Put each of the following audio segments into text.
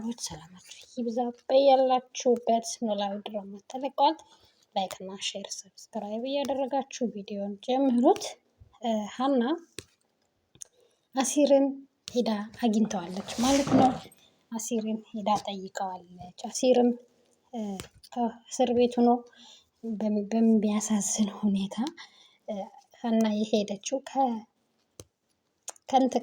ቤተሰቦች ሰላማችሁ ይብዛ በያላችሁበት። ኖላዊ ድራማ ተለቋል። ላይክ እና ሼር ሰብስክራይብ እያደረጋችሁ ቪዲዮን ጀምሩት። ሀና አሲርን ሄዳ አግኝተዋለች ማለት ነው። አሲርን ሄዳ ጠይቀዋለች። አሲርም ከእስር ቤት ሆኖ በሚያሳዝን ሁኔታ ሀና የሄደችው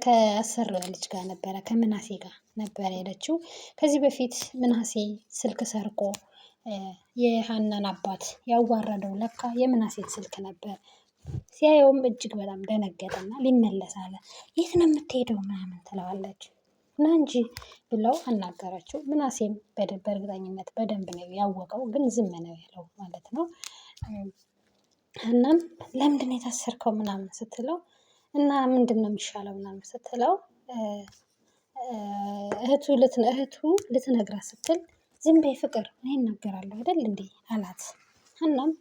ከአሰሪዋ ልጅ ጋር ነበረ፣ ከምናሴ ጋር ነበረ ሄደችው። ከዚህ በፊት ምናሴ ስልክ ሰርቆ የሀናን አባት ያዋረደው ለካ የምናሴን ስልክ ነበር። ሲያየውም እጅግ በጣም ደነገጠና ሊመለስ አለ። የት ነው የምትሄደው ምናምን ትለዋለች። ና እንጂ ብለው አናገረችው። ምናሴም በእርግጠኝነት በደንብ ነው ያወቀው፣ ግን ዝም ነው ያለው ማለት ነው። ሀናም ለምንድን ነው የታሰርከው ምናምን ስትለው እና ምንድን ነው የሚሻለው ምናምን ስትለው እህቱ ልትነግራት ስትል ዝም በይ ፍቅር እኔ እናገራለሁ አይደል እንዴ አላት። ሀናም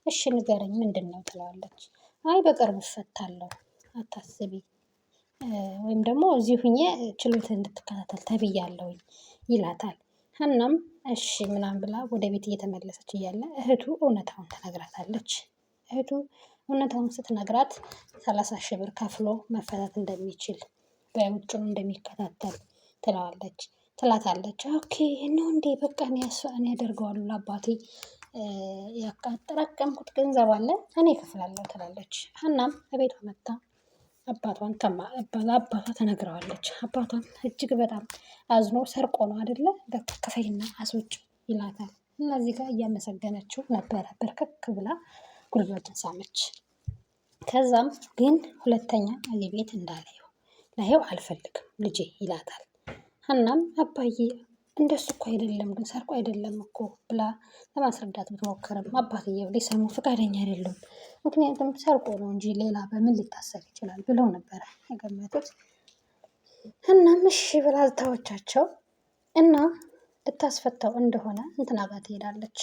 እሺ ንገረኝ ምንድን ነው ትለዋለች። አይ በቅርቡ እፈታለሁ አታስቢ፣ ወይም ደግሞ እዚሁ ሁኜ ችሎት እንድትከታተል ተብያለሁኝ ይላታል። ሀናም እሺ ምናምን ብላ ወደ ቤት እየተመለሰች እያለ እህቱ እውነታውን ትነግራታለች። እህቱ እውነታውን ስትነግራት 30,000 ብር ከፍሎ መፈታት እንደሚችል በውጭም እንደሚከታተል ትላታለች። ኦኬ ነው እንዴ በቃ እኔ ያደርገዋለሁ ለአባቴ ያጠራቀምኩት ገንዘብ አለ እኔ እከፍላለሁ ትላለች። ሀናም ከቤቷ መጣ ለአባቷ ተነግረዋለች። አባቷም እጅግ በጣም አዝኖ ሰርቆ ነው አይደለ በቃ ክፈይና አስወጭ ይላታል። እና እዚህ ጋር እያመሰገነችው ነበረ። በርከክ ብላ ጉልበቱን ሳመች። ከዛም ግን ሁለተኛ እዚህ ቤት ላየው አልፈልግም ልጄ ይላታል። ሀናም አባዬ እንደሱ እኮ አይደለም ግን ሰርቆ አይደለም እኮ ብላ ለማስረዳት ብትሞክርም አባትየው ሊሰሙ ፈቃደኛ አይደሉም። ምክንያቱም ሰርቆ ነው እንጂ ሌላ በምን ሊታሰር ይችላል ብለው ነበረ የገመቱት። እናም እሺ ብላ ተወቻቸው እና ልታስፈታው እንደሆነ እንትና ጋር ትሄዳለች።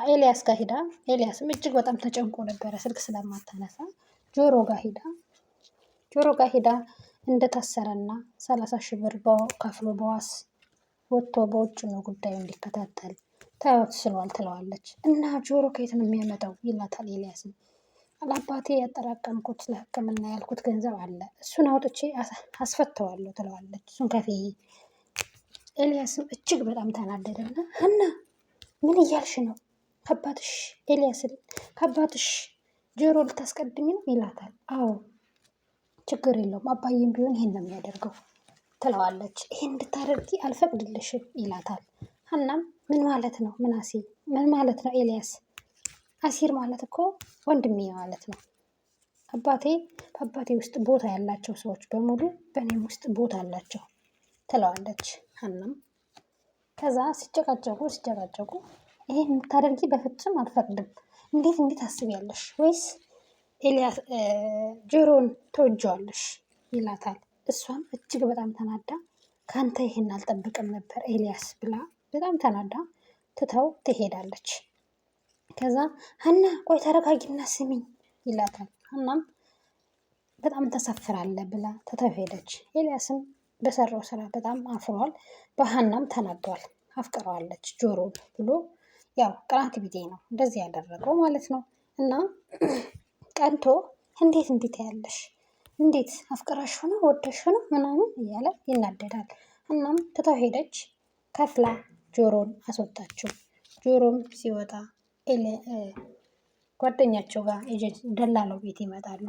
ኤልያስ ጋር ሄዳ፣ ኤልያስም እጅግ በጣም ተጨንቆ ነበረ ስልክ ስለማታነሳ ጆሮ ጋር ሄዳ እንደታሰረና 30,000 ብር ከፍሎ በዋስ ወጥቶ በውጭ ነው ጉዳዩ እንዲከታተል ተወስኗል ትለዋለች። እና ጆሮ ከየት ነው የሚያመጣው ይላታል ኤልያስም። ለአባቴ ያጠራቀምኩት ለሕክምና ያልኩት ገንዘብ አለ እሱን አውጥቼ አስፈተዋለሁ ትለዋለች። እሱን ከፍዬ። ኤልያስም እጅግ በጣም ተናደደና ሀና ምን እያልሽ ነው? ከአባትሽ ጆሮ ልታስቀድሚ ነው ይላታል። አዎ ችግር የለውም አባዬም ቢሆን ይሄን ነው የሚያደርገው ትለዋለች። ይሄን እንድታደርጊ አልፈቅድልሽም ይላታል። ሀናም ምን ማለት ነው ምናሴ? ምን ማለት ነው ኤልያስ? አሲር ማለት እኮ ወንድሜ ማለት ነው። በአባቴ ውስጥ ቦታ ያላቸው ሰዎች በሙሉ በእኔም ውስጥ ቦታ አላቸው ትለዋለች። ሀናም ከዛ ሲጨቃጨቁ ይሄን የምታደርጊ በፍጹም አልፈቅድም፣ እንዴት አስቢያለሽ? ወይስ ኤልያስ ጆሮን ተወጂዋለሽ ይላታል። እሷም እጅግ በጣም ተናዳ ካንተ ይሄን አልጠብቅም ነበር ኤልያስ ብላ በጣም ተናዳ ትተው ትሄዳለች። ከዛ ሀና ቆይ ተረጋጊና ስሚኝ ይላታል። ሀናም በጣም ተሳፍራለህ ብላ ትተው ሄደች። ኤልያስም በሰራው ስራ በጣም አፍሯል። በሀናም ተናዷል። አፍቅረዋለች ጆሮን ብሎ ያው ቅናት ቢጤ ነው እንደዚህ ያደረገው ማለት ነው። እና ቀንቶ እንዴት ያለሽ እንዴት አፍቅራሽ ሆነ ወደሽ ሆነ ምናምን እያለ ይናደዳል። እናም ትተው ሄደች። ከፍላ ጆሮን አስወጣችው። ጆሮም ሲወጣ ጓደኛቸው ጋር ደላለው ቤት ይመጣሉ።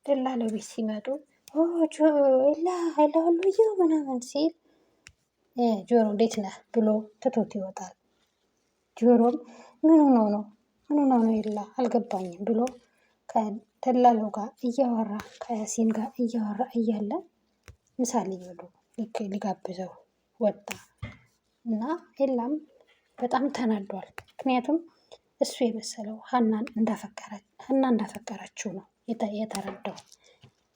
ደላለው ቤት ሲመጡ ላሉዩ ምናምን ሲል ጆሮ እንዴት ነህ ብሎ ትቶት ይወጣል። ጆሮም ምን ሆኖ ነው የላ አልገባኝም ብሎ ከደላለው ጋር እያወራ ከያሲን ጋር እያወራ እያለ ምሳሌ ሊበሉ ልክ ሊጋብዘው ወጣ እና ኤላም በጣም ተናዷል። ምክንያቱም እሱ የመሰለው ሀና እንዳፈቀረችው ነው የተረዳው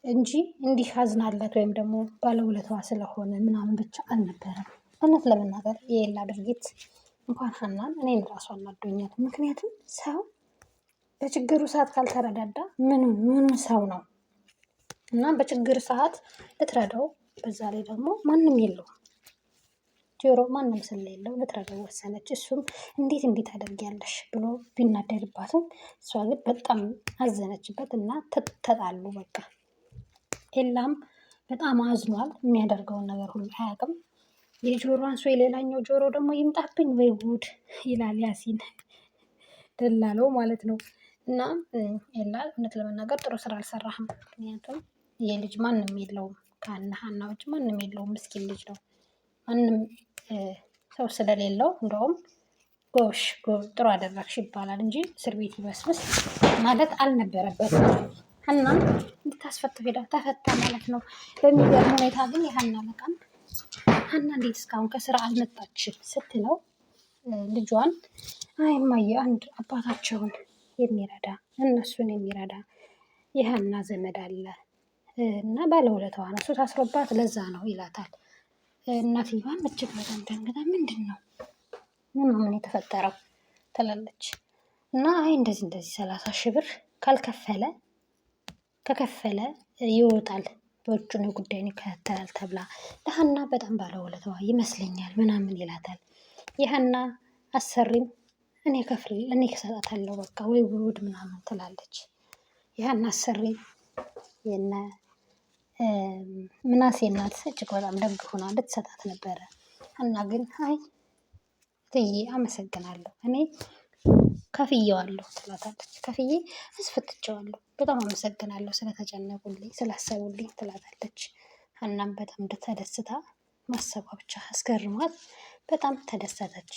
እንጂ እንዲህ አዝናለት ወይም ደግሞ ባለውለታዋ ስለሆነ ምናምን ብቻ አልነበረም። እውነት ለመናገር የኤላ ድርጊት እንኳን ሀናን እኔን ራሱ አናዶኛል። ምክንያቱም ሰው በችግሩ ሰዓት ካልተረዳዳ ምኑን ሰው ነው? እና በችግር ሰዓት ልትረዳው በዛ ላይ ደግሞ ማንም የለውም ጆሮ ማንም ስለሌለው ልትረዳው ወሰነች። እሱም እንዴት ታደርጊያለሽ ብሎ ቢናደድባትም እሷ ግን በጣም አዘነችበት እና ተጣሉ። በቃ ኤላም በጣም አዝኗል። የሚያደርገውን ነገር ሁሉ አያውቅም። የጆሮ አንሶ የሌላኛው ጆሮ ደግሞ ይምጣብኝ ወይ ጉድ ይላል ያሲን ደላለው ማለት ነው። እና ኤላ እውነት ለመናገር ጥሩ ስራ አልሰራህም። ምክንያቱም የልጅ ማንም የለውም ከሀና ውጭ ማንም የለውም። ምስኪን ልጅ ነው። ማንም ሰው ስለሌለው እንደውም ጎሽ ጥሩ አደረግሽ ይባላል እንጂ እስር ቤት ይበስብስ ማለት አልነበረበትም። ሀና እንድታስፈታው ሄዳ ተፈታ ማለት ነው። በሚገርም ሁኔታ ግን የሀና አለቃም ሀና እንዴት እስካሁን ከስራ አልመጣችም ስትለው ልጇን አይ እማዬ አንድ አባታቸውን የሚረዳ እነሱን የሚረዳ የሀና ዘመድ አለ እና ባለውለታዋ ነው እሱ ታስሮባት ለዛ ነው ይላታል። እናትየዋም እጅግ በጣም ደንግጣ ምንድን ነው ምን የተፈጠረው ትላለች። እና አይ እንደዚህ 30,000 ብር ከከፈለ ይወጣል በውጭ ጉዳይን ይከታተላል ተብላ ለሀና በጣም ባለውለታዋ ይመስለኛል ምናምን ይላታል። የሀና አሰሪም እኔ እሰጣታለሁ በቃ ወይ ውድ ምናምን ትላለች። የሀና አሰሪ የነ ምናሴ እናት እጅግ በጣም ደግ ሆና ልትሰጣት ነበረ። ሀና ግን አይ እትዬ አመሰግናለሁ እኔ ከፍዬዋለሁ ትላታለች። ከፍዬ አስፈትቼዋለሁ በጣም አመሰግናለሁ ስለተጨነቁልኝ ስላሰቡልኝ ትላታለች። ሀናም በጣም ተደስታ ማሰቧ ብቻ አስገርሟት በጣም ተደሰተች።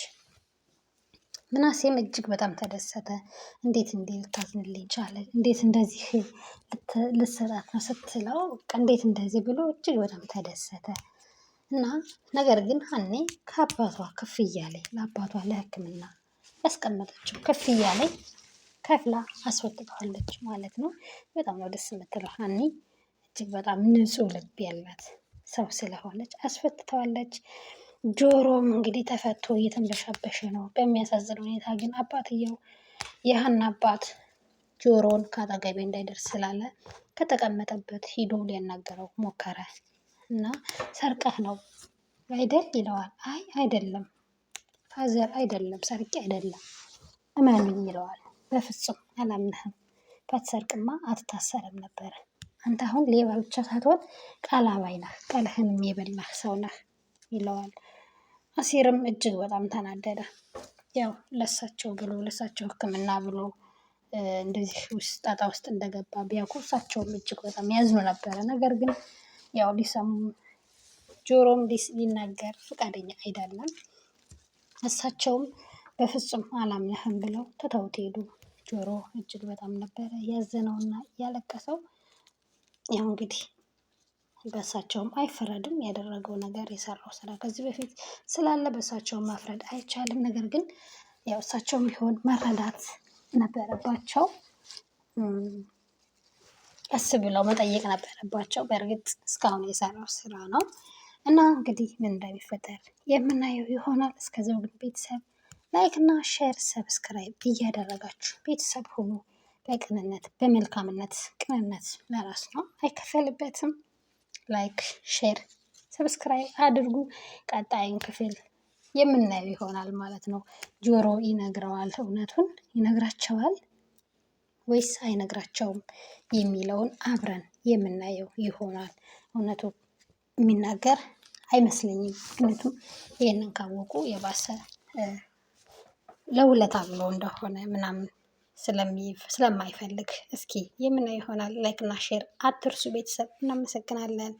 ምናሴም እጅግ በጣም ተደሰተ። እንዴት ልታዝንልኝ ቻለ? እንዴት እንደዚህ ልትሰጣት ነው ስትለው እንዴት እንደዚህ ብሎ እጅግ በጣም ተደሰተ። እና ነገር ግን ሀኔ ከአባቷ ክፍያ ላይ ለአባቷ ለሕክምና ያስቀመጠችው ክፍያ ላይ ከፍላ አስወጥተዋለች ማለት ነው። በጣም ነው ደስ የምትለው ሀኒ እጅግ በጣም ንጹሕ ልብ ያላት ሰው ስለሆነች አስፈትተዋለች። ጆሮም እንግዲህ ተፈቶ እየተንበሻበሸ ነው። በሚያሳዝን ሁኔታ ግን አባትየው የሀና አባት ጆሮን ከአጠገቤ እንዳይደርስ ስላለ ከተቀመጠበት ሂዶ ሊያናገረው ሞከረ እና ሰርቀህ ነው አይደል ይለዋል። አይ አይደለም ፋዘር አይደለም ሰርቄ አይደለም እመኑኝ ይለዋል። በፍጹም አላምንህም ባትሰርቅማ አትታሰርም ነበረ። አንተ አሁን ሌባ ብቻ ሳትሆን ቃላባይ ነህ፣ ቃልህንም የበላህ ሰው ነህ ይለዋል። አሲርም እጅግ በጣም ተናደደ። ያው ለሳቸው ሕክምና ብሎ እንደዚህ ጣጣ ውስጥ እንደገባ ቢያውቁ እሳቸውም እጅግ በጣም ያዝኑ ነበረ። ነገር ግን ያው ሊሰሙ ጆሮም ሊናገር ፈቃደኛ አይደለም። እሳቸውም በፍጹም አላምነህም ብለው ትተውት ሄዱ። ጆሮ እጅግ በጣም ነበረ ያዘነውና ያለቀሰው። ያው እንግዲህ በእሳቸውም አይፈረድም። ያደረገው ነገር የሰራው ስራ ከዚህ በፊት ስላለ በእሳቸውም መፍረድ አይቻልም። ነገር ግን ያው እሳቸውም ቢሆን መረዳት ነበረባቸው። ቀስ ብለው መጠየቅ ነበረባቸው። በእርግጥ እስካሁን የሰራው ስራ ነው እና እንግዲህ ምን እንደሚፈጠር የምናየው ይሆናል። እስከዚያው ግን ቤተሰብ ላይክ እና ሼር ሰብስክራይብ እያደረጋችሁ ቤተሰብ ሁኑ። በቅንነት በመልካምነት ቅንነት ለራስ ነው፣ አይከፈልበትም። ላይክ ሼር ሰብስክራይብ አድርጉ። ቀጣይን ክፍል የምናየው ይሆናል ማለት ነው። ጆሮ ይነግረዋል፣ እውነቱን ይነግራቸዋል ወይስ አይነግራቸውም የሚለውን አብረን የምናየው ይሆናል። እውነቱ የሚናገር አይመስለኝም። ምክንያቱም ይህንን ካወቁ የባሰ ለውለታ ብሎ እንደሆነ ምናምን ስለማይፈልግ እስኪ የምናየው ይሆናል። ላይክ እና ሼር አትርሱ ቤተሰብ። እናመሰግናለን።